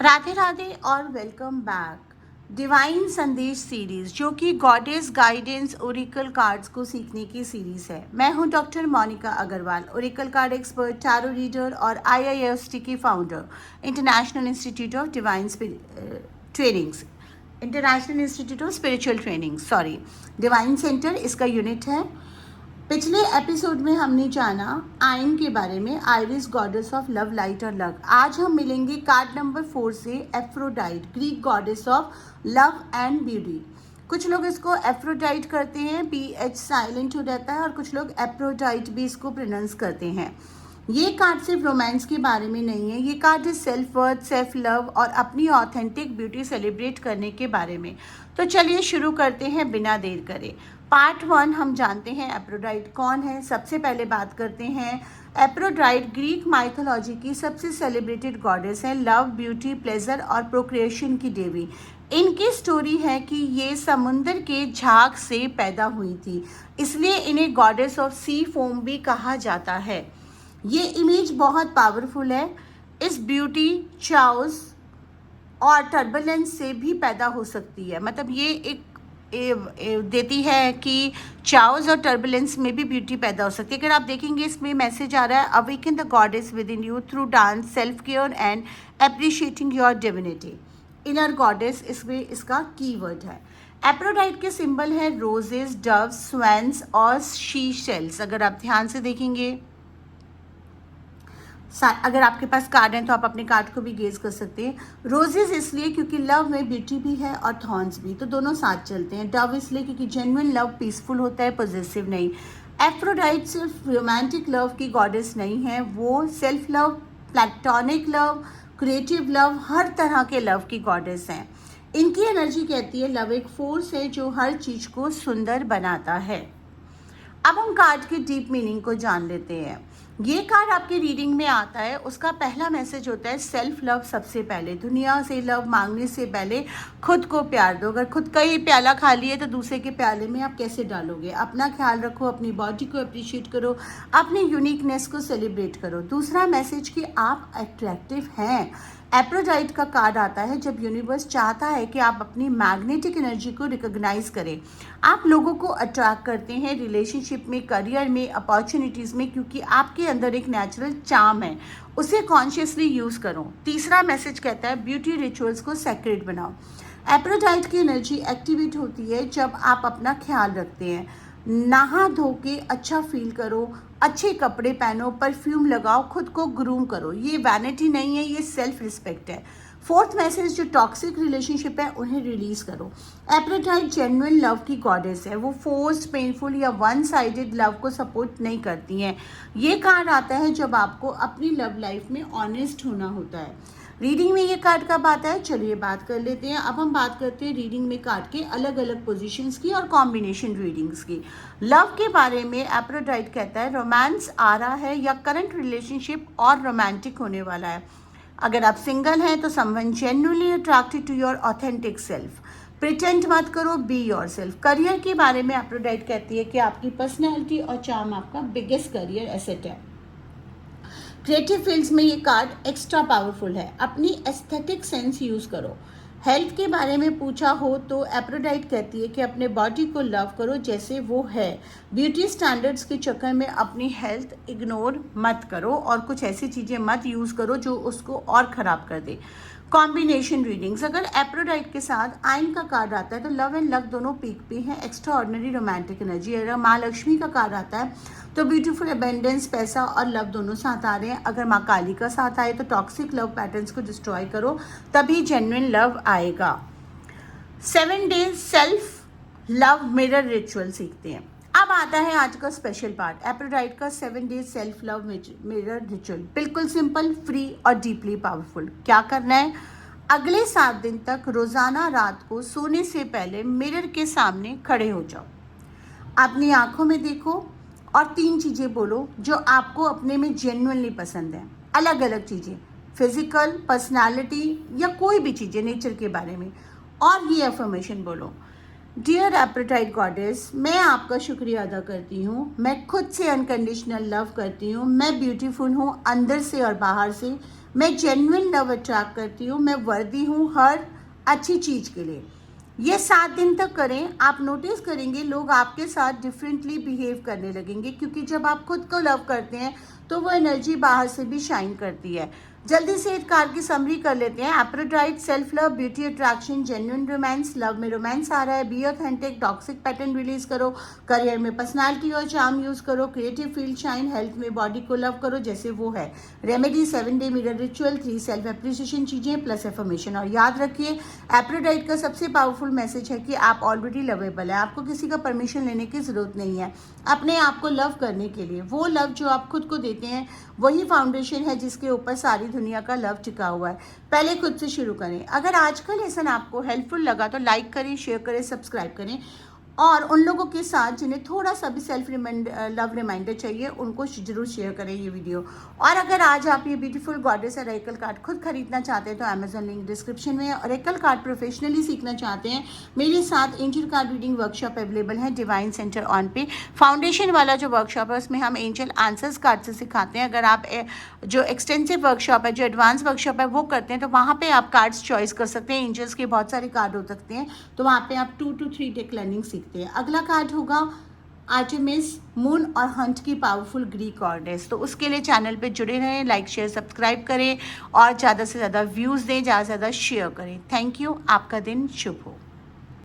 राधे राधे और welcome back. Divine संदेश series जो कि गॉडेस गाइडेंस ओरिकल कार्ड्स को सीखने की सीरीज है। मैं हूं doctor Monika Agarwal, oracle card expert, tarot reader और IIST की founder, international institute of divine trainings, international institute of spiritual training, sorry, divine centre इसका यूनिट है। पिछले एपिसोड में हमने जाना आइन के बारे में, iris goddess of love, light और लक। आज हम मिलेंगे कार्ड नंबर 4 से, Aphrodite, Greek goddess of love and beauty. कुछ लोग इसको एफ्रोडाइट करते हैं, PH साइलेंट हो जाता है, और कुछ लोग एप्रोडाइट भी इसको प्रोनाउंस करते हैं। ये कार्ड सिर्फ रोमांस के बारे में नहीं है, ये card self worth, self love और अपनी ऑथेंटिक ब्यूटी सेलिब्रेट करने के बारे में। तो चलिए शुरू करते हैं बिना देर करे। पार्ट 1 हम जानते हैं एप्रोडाइट कौन है। सबसे पहले बात करते हैं, एप्रोडाइट ग्रीक माइथोलॉजी की सबसे सेलिब्रेटेड गॉडेस है, लव, ब्यूटी, प्लेजर और प्रोक्रिएशन की देवी। इनकी स्टोरी है कि ये समुंदर के झाग से पैदा हुई थी, इसलिए इन्हें गॉडेस ऑफ सी फोम भी कहा जाता है। ये इमेज बहुत पावरफुल है। इस ब्यूटी, चाओस और टर्बुलेंस से भी पैदा हो सकती है। मतलब ये एक देती है कि चाओस और टर्बुलेंस में भी ब्यूटी पैदा हो सकती है। अगर आप देखेंगे इसमें मैसेज आ रहा है, awaken the goddess with in you through dance, self care and appreciating your divinity. Inner goddess इसमें इसका कीवर्ड है। एप्रोडाइट के सिंबल है रोजेस, डव्स, स्वैन्स और शी शेल्स। अगर आप ध्यान से देखेंगे, अगर आपके पास कार्ड है तो आप अपने कार्ड को भी गेज कर सकते हैं। रोजेस इसलिए क्योंकि लव में ब्यूटी भी है और थॉर्न्स भी, तो दोनों साथ चलते हैं। डव इसलिए क्योंकि जेन्युइन लव पीसफुल होता है, पॉजिटिव नहीं। एफ्रोडाइट सिर्फ रोमांटिक लव की गॉडेस नहीं है, वो self love, platonic love, creative love, हर तरह के लव की गॉडेस हैं। इनकी एनर्जी कहती है लव एक फोर्स है जो हर चीज को सुंदर बनाता है। अब हम कार्ड की डीप मीनिंग को जान लेते हैं। ये कार्ड आपकी रीडिंग में आता है, उसका पहला मैसेज होता है सेल्फ लव। सबसे पहले दुनिया से लव मांगने से पहले खुद को प्यार दो। अगर खुद का ही प्याला खाली है तो दूसरे के प्याले में आप कैसे डालोगे। अपना ख्याल रखो, अपनी बॉडी को अप्रिशिएट करो, अपनी यूनिकनेस को सेलिब्रेट करो। दूसरा मैसेज कि आप अट्रैक्टिव हैं। एप्रोडाइट का कार्ड आता है जब यूनिवर्स चाहता है कि आप अपनी मैग्नेटिक एनर्जी को रिकॉग्नाइज करें। आप लोगों को अट्रैक्ट करते हैं रिलेशनशिप में, करियर में, अपॉर्चुनिटीज़ में, क्योंकि आपके अंदर एक नेचुरल चार्म है, उसे कॉन्शियसली यूज़ करो। तीसरा मैसेज कहता है ब्यूटी रिचुअल्स को सेक्रेट बनाओ। एप्रोडाइट की एनर्जी एक्टिवेट होती है जब आप अपना ख्याल रखते हैं। नहा धो के अच्छा फील करो, अच्छे कपड़े पहनो, परफ्यूम लगाओ, खुद को ग्रूम करो। ये वैनिटी नहीं है, ये सेल्फ रिस्पेक्ट है। फोर्थ मैसेज, जो टॉक्सिक रिलेशनशिप है उन्हें रिलीज करो। एप्रोडाइट जेन्युइन लव की गॉडेस है, वो फोर्स्ड, पेनफुल या वन साइडेड लव को सपोर्ट नहीं करती हैं। ये कार्ड आता है जब आपको अपनी लव लाइफ में ऑनेस्ट होना होता है। रीडिंग में ये कार्ड कब आता है, चलिए बात कर लेते हैं। अब हम बात करते हैं रीडिंग में कार्ड के अलग अलग पोजीशंस की और कॉम्बिनेशन रीडिंग्स की। लव के बारे में एप्रोडाइट कहता है रोमांस आ रहा है या करंट रिलेशनशिप और रोमांटिक होने वाला है। अगर आप सिंगल हैं तो someone genuinely attracted to your authentic self. Pretend मत करो, बी योर सेल्फ। करियर के बारे में एप्रोडाइट कहती है कि आपकी पर्सनैलिटी और चार्म आपका बिगेस्ट करियर एसेट है। क्रिएटिव फील्ड्स में ये कार्ड एक्स्ट्रा पावरफुल है, अपनी एस्थेटिक सेंस यूज़ करो। हेल्थ के बारे में पूछा हो तो एप्रोडाइट कहती है कि अपने बॉडी को लव करो जैसे वो है। ब्यूटी स्टैंडर्ड्स के चक्कर में अपनी हेल्थ इग्नोर मत करो और कुछ ऐसी चीज़ें मत यूज़ करो जो उसको और ख़राब कर दे। कॉम्बिनेशन रीडिंग्स, अगर एप्रोडाइट के साथ आइन का कार्ड आता है तो लव एंड लक दोनों पीक पे हैं, एक्स्ट्रा ऑर्डिनरी रोमांटिक एनर्जी। अगर माँ लक्ष्मी का कार्ड आता है तो ब्यूटीफुल अबेंडेंस, पैसा और लव दोनों साथ आ रहे हैं। अगर माँ काली का साथ आए तो टॉक्सिक लव पैटर्न्स को डिस्ट्रॉय करो, तभी जेन्युइन लव आएगा। 7 days self love mirror ritual सीखते हैं। अब आता है आज का स्पेशल पार्ट, एप्रोडाइट का 7 days self love mirror ritual. बिल्कुल सिंपल, फ्री और डीपली पावरफुल। क्या करना है, अगले 7 दिन तक रोजाना रात को सोने से पहले मिरर के सामने खड़े हो जाओ, अपनी आंखों में देखो और 3 चीज़ें बोलो जो आपको अपने में जेन्युइनली पसंद है। अलग अलग चीज़ें, फिजिकल, पर्सनालिटी या कोई भी चीज़ें नेचर के बारे में। और ये अफर्मेशन बोलो, डियर एप्रोडाइट गॉडेस, मैं आपका शुक्रिया अदा करती हूँ। मैं खुद से अनकंडीशनल लव करती हूँ। मैं ब्यूटीफुल हूँ अंदर से और बाहर से। मैं जेन्युइन लव अट्रैक्ट करती हूँ, मैं वर्दी हूँ हर अच्छी चीज़ के लिए। ये 7 दिन तक करें, आप नोटिस करेंगे लोग आपके साथ डिफरेंटली बिहेव करने लगेंगे, क्योंकि जब आप खुद को लव करते हैं तो वो एनर्जी बाहर से भी शाइन करती है। जल्दी से एक कार्ड की समरी कर लेते हैं। Aphrodite, self love, beauty attraction, genuine romance. Love में रोमांस आ रहा है। Be authentic, toxic pattern release करो। करियर में पर्सनालिटी और चार्म यूज करो। Creative field shine. हेल्थ में बॉडी को लव करो जैसे वो है। Remedy 7 day mirror ritual, 3 self appreciation चीजें प्लस एफर्मेशन। और याद रखिए एप्रोडाइट का सबसे पावरफुल मैसेज है कि आप ऑलरेडी लवेबल है। आपको किसी का परमिशन लेने की जरूरत नहीं है अपने आप को लव करने के लिए। वो लव जो आप खुद को देते हैं वही फाउंडेशन है जिसके ऊपर सारी दुनिया का लव टिका हुआ है। पहले खुद से शुरू करें। अगर आज का लेसन आपको हेल्पफुल लगा तो लाइक करें, शेयर करें, सब्सक्राइब करें। और उन लोगों के साथ जिन्हें थोड़ा सा भी सेल्फ लव रिमाइंडर चाहिए उनको जरूर शेयर करें ये वीडियो। और अगर आज आप ये ब्यूटीफुल गॉडेस ऑरेकल कार्ड खुद खरीदना चाहते हैं तो अमेजोन लिंक डिस्क्रिप्शन में है। ऑरेकल कार्ड प्रोफेशनली सीखना चाहते हैं, मेरे साथ angel card reading workshop available है डिवाइन सेंटर ऑन पे। फाउंडेशन वाला जो वर्कशॉप है उसमें हम एंजल आंसर्स कार्ड से सिखाते हैं। अगर आप जो एक्सटेंसिव वर्कशॉप है, जो एडवांस वर्कशॉप है वो करते हैं तो वहाँ पे आप कार्ड्स चॉइस कर सकते हैं। एंजल्स के बहुत सारे कार्ड हो सकते हैं, तो वहाँ पे आप 2 to 3 डे लर्निंग सीखते हैं। अगला कार्ड होगा आर्टेमिस, मून और हंट की पावरफुल ग्रीक गॉडेस। तो उसके लिए चैनल पे जुड़े रहें, लाइक शेयर सब्सक्राइब करें और ज़्यादा से ज़्यादा व्यूज़ दें, ज़्यादा से ज़्यादा शेयर करें। Thank you. आपका दिन शुभ हो।